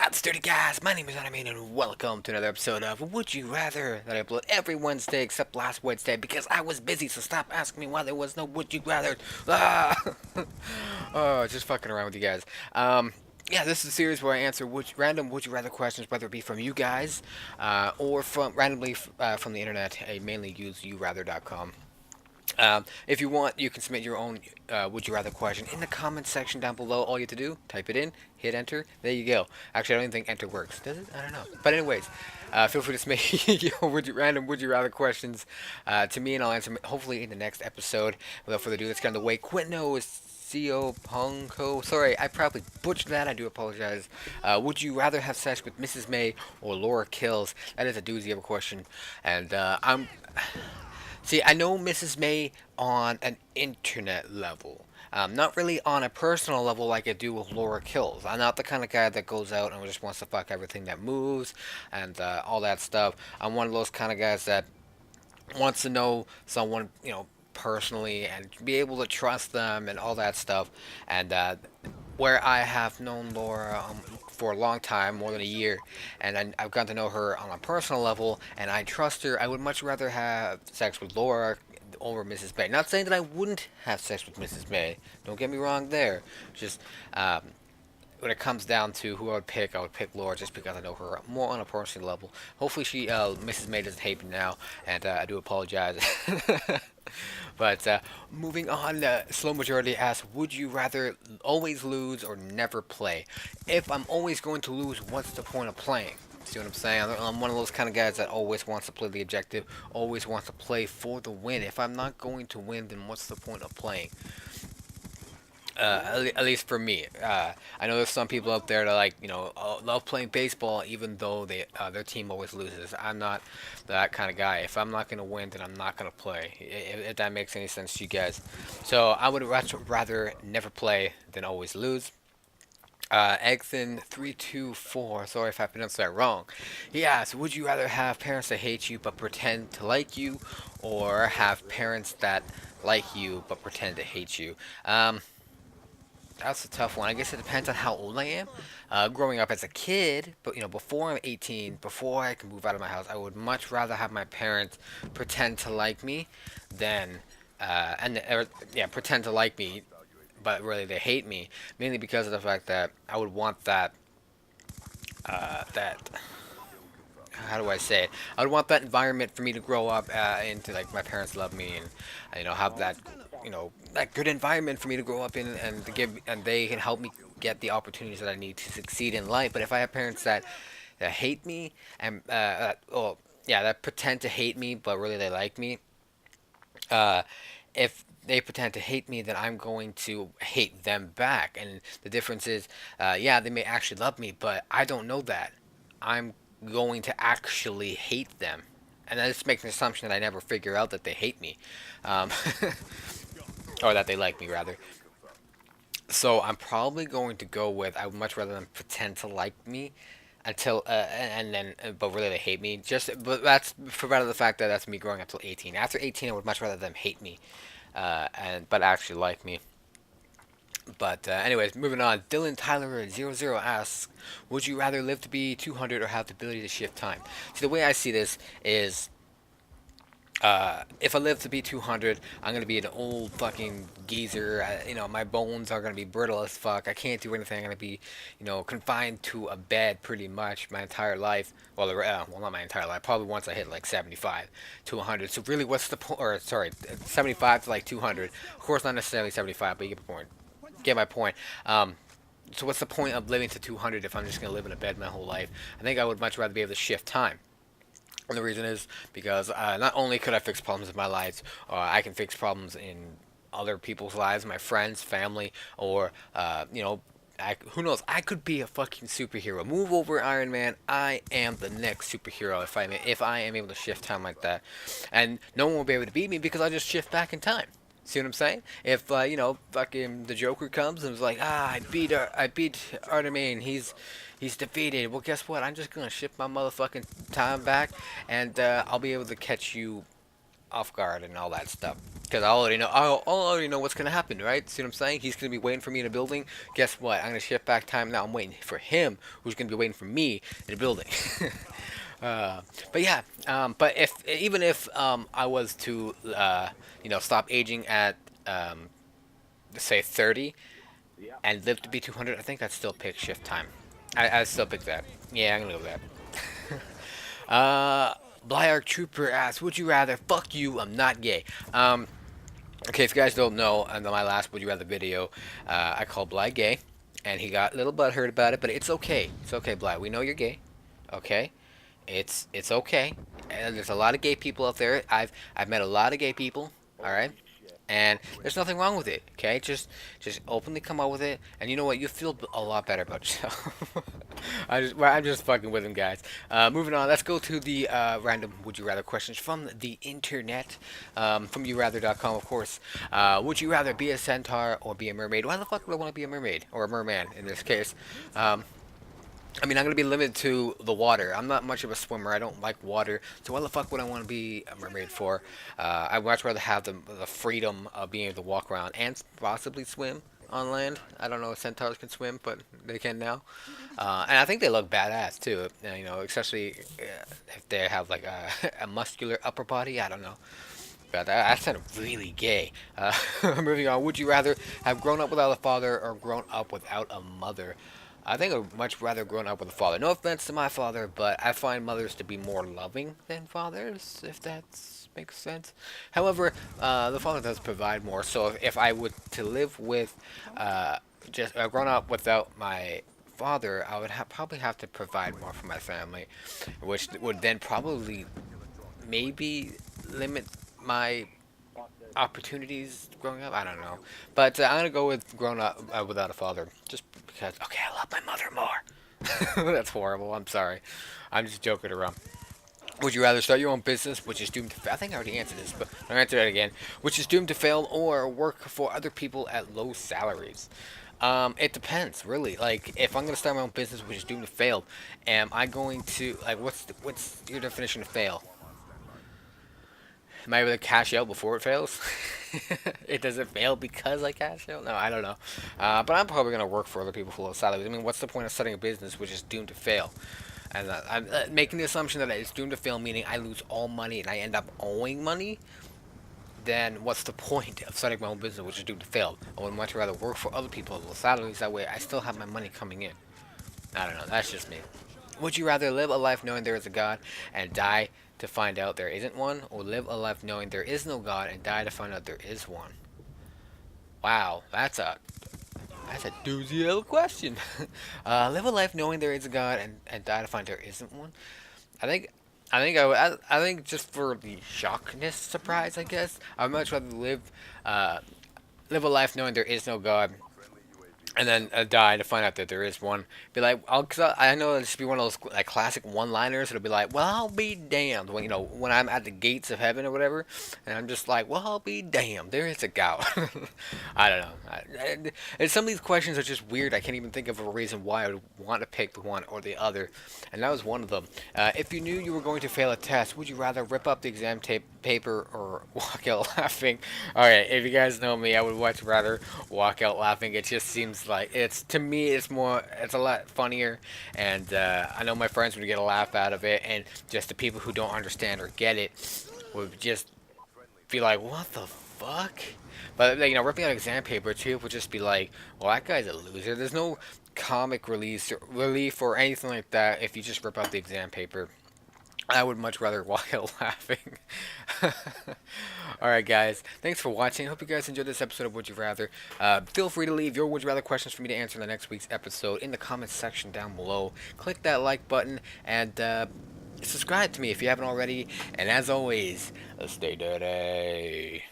What's dirty guys? My name is Anime and welcome to another episode of Would You Rather that I upload every Wednesday except last Wednesday because I was busy, so stop asking me why there was no Would You Rather. Ah! Oh, just fucking around with you guys. Yeah, this is a series where I answer random Would You Rather questions, whether it be from you guys or from randomly from the internet. I mainly use yourather.com. If you want, you can submit your own Would You Rather question in the comment section down below. All you have to do, type it in, hit enter, there you go. Actually, I don't even think enter works. Does it? I don't know. But anyways, feel free to submit your random Would You Rather questions to me, and I'll answer them hopefully in the next episode. Without further ado, let's get on the way. Quinto is Co Punko. Sorry, I probably butchered that. I do apologize. Would you rather have sex with Mrs. May or Laura Kills? That is a doozy of a question, and I'm. See, I know Mrs. May on an internet level. Not really on a personal level like I do with Laura Kills. I'm not the kind of guy that goes out and just wants to fuck everything that moves and all that stuff. I'm one of those kind of guys that wants to know someone, personally and be able to trust them and all that stuff. And where I have known Laura for a long time, more than a year, and I've gotten to know her on a personal level, and I trust her. I would much rather have sex with Laura over Mrs. May. Not saying that I wouldn't have sex with Mrs. May. Don't get me wrong there. Just when it comes down to who I would pick Laura just because I know her more on a personal level. Hopefully, Mrs. May doesn't hate me now, and I do apologize. But moving on, Slow Majority asks, would you rather always lose or never play? If I'm always going to lose, what's the point of playing? See what I'm saying? I'm one of those kind of guys that always wants to play the objective, always wants to play for the win. If I'm not going to win, then what's the point of playing? At least for me. I know there's some people out there that love playing baseball even though their team always loses. I'm not that kind of guy. If I'm not gonna win, then I'm not gonna play. If that makes any sense to you guys. So I would rather never play than always lose. Exon324, sorry if I pronounced that wrong. He asks, would you rather have parents that hate you but pretend to like you, or have parents that like you but pretend to hate you? That's a tough one. I guess it depends on how old I am. Growing up as a kid, but before I'm 18, before I can move out of my house, I would much rather have my parents pretend to like me than, yeah, pretend to like me, but really they hate me. Mainly because of the fact that I would want that how do I say it? I would want that environment for me to grow up into, like, my parents love me, and have that that good environment for me to grow up in, and to give, and they can help me get the opportunities that I need to succeed in life. But if I have parents that hate me and well, yeah, that pretend to hate me but really they like me, uh, if they pretend to hate me, then I'm going to hate them back. And the difference is, yeah, they may actually love me, but I don't know that. I'm going to actually hate them. And that just makes an assumption that I never figure out that they hate me. Um, or that they like me, rather. So I'm probably going to go with, I would much rather them pretend to like me until and then but really they hate me. But that's for better the fact that that's me growing up till 18. After 18, I would much rather them hate me, and but actually like me. But anyways, moving on. Dylan Tyler 00 asks, would you rather live to be 200 or have the ability to shift time? See, the way I see this is, if I live to be 200, I'm gonna be an old fucking geezer. My bones are gonna be brittle as fuck. I can't do anything. I'm gonna be, confined to a bed pretty much my entire life. Well, well, not my entire life. Probably once I hit like 75 to 100. So really, what's the point? Or sorry, 75 to like 200. Of course, not necessarily 75, but you get the point. Get my point. So what's the point of living to 200 if I'm just gonna live in a bed my whole life? I think I would much rather be able to shift time. And the reason is because not only could I fix problems in my life, I can fix problems in other people's lives, my friends, family, or who knows? I could be a fucking superhero. Move over, Iron Man. I am the next superhero if I am able to shift time like that, and no one will be able to beat me because I just shift back in time. See what I'm saying? If fucking the Joker comes and was like, I beat Artemis, he's defeated. Well, guess what? I'm just gonna shift my motherfucking time back, and I'll be able to catch you off guard and all that stuff. Because I already know what's gonna happen, right? See what I'm saying? He's gonna be waiting for me in a building. Guess what? I'm gonna shift back time now. I'm waiting for him, who's gonna be waiting for me in a building. uh, but yeah, but even if I was to stop aging at say 30 and live to be 200, I think I'd still pick shift time. I still pick that. Yeah, I'm gonna go with that. Blyark Trooper asks, would you rather? Fuck you, I'm not gay. Okay, if you guys don't know, on my last Would You Rather video, I called Bly gay, and he got a little butthurt about it, but it's okay. It's okay, Bly. We know you're gay. Okay? It's okay. And there's a lot of gay people out there. I've met a lot of gay people, alright? And there's nothing wrong with it, okay? Just openly come out with it, and you know what? You feel a lot better about yourself. I'm just fucking with him, guys. Moving on, let's go to the random Would You Rather questions from the internet, from yourather.com, of course. Would you rather be a centaur or be a mermaid? Why the fuck would I want to be a mermaid or a merman in this case? I mean, I'm gonna be limited to the water. I'm not much of a swimmer. I don't like water. So why the fuck would I want to be a mermaid for? I'd much rather have the freedom of being able to walk around and possibly swim on land. I don't know if centaurs can swim, but they can now. And I think they look badass too. Especially if they have like a muscular upper body. I don't know. But that sounded really gay. Moving on. Would you rather have grown up without a father or grown up without a mother? I think I'd much rather grown up with a father. No offense to my father, but I find mothers to be more loving than fathers, if that makes sense. However, the father does provide more. So if I would to live with, just grown up without my father, I would probably have to provide more for my family, which would then probably maybe limit my opportunities growing up. I don't know, but I'm gonna go with grown up without a father, just because. Okay, I love my mother more. That's horrible. I'm sorry. I'm just joking around. Would you rather start your own business, which is doomed to fail? I think I already answered this, but I'll answer it again. Which is doomed to fail, or work for other people at low salaries? It depends, really. Like, if I'm gonna start my own business, which is doomed to fail, am I going to like? What's your definition of fail? Am I able to cash out before it fails? It doesn't fail because I cash out? No, I don't know. But I'm probably going to work for other people for low salaries. I mean, what's the point of starting a business which is doomed to fail? And I'm making the assumption that it's doomed to fail, meaning I lose all money and I end up owing money. Then what's the point of starting my own business which is doomed to fail? I would much rather work for other people at low salaries. That way I still have my money coming in. I don't know. That's just me. Would you rather live a life knowing there is a God and die to find out there isn't one, or live a life knowing there is no God and die to find out there is one? Wow, that's a doozy little question. Live a life knowing there is a God and die to find there isn't one. I think I think just for the shockness, surprise, I guess I'd much rather live a life knowing there is no God and then die to find out that there is one. Be like, cause I know it'll just be one of those like classic one-liners. It'll be like, "Well, I'll be damned," when I'm at the gates of heaven or whatever, and I'm just like, "Well, I'll be damned. There is a God." I don't know. And some of these questions are just weird. I can't even think of a reason why I would want to pick the one or the other, and that was one of them. If you knew you were going to fail a test, would you rather rip up the exam paper or walk out laughing? All right, if you guys know me, I would much rather walk out laughing. It just seems like to me it's a lot funnier, and I know my friends would get a laugh out of it, and just the people who don't understand or get it would just be like, what the fuck? But like, ripping out exam paper too would just be like, well, that guy's a loser. There's no comic relief or anything like that if you just rip out the exam paper. I would much rather walk out laughing. Alright, guys. Thanks for watching. Hope you guys enjoyed this episode of Would You Rather. Feel free to leave your Would You Rather questions for me to answer in the next week's episode in the comments section down below. Click that like button and subscribe to me if you haven't already. And as always, stay dirty.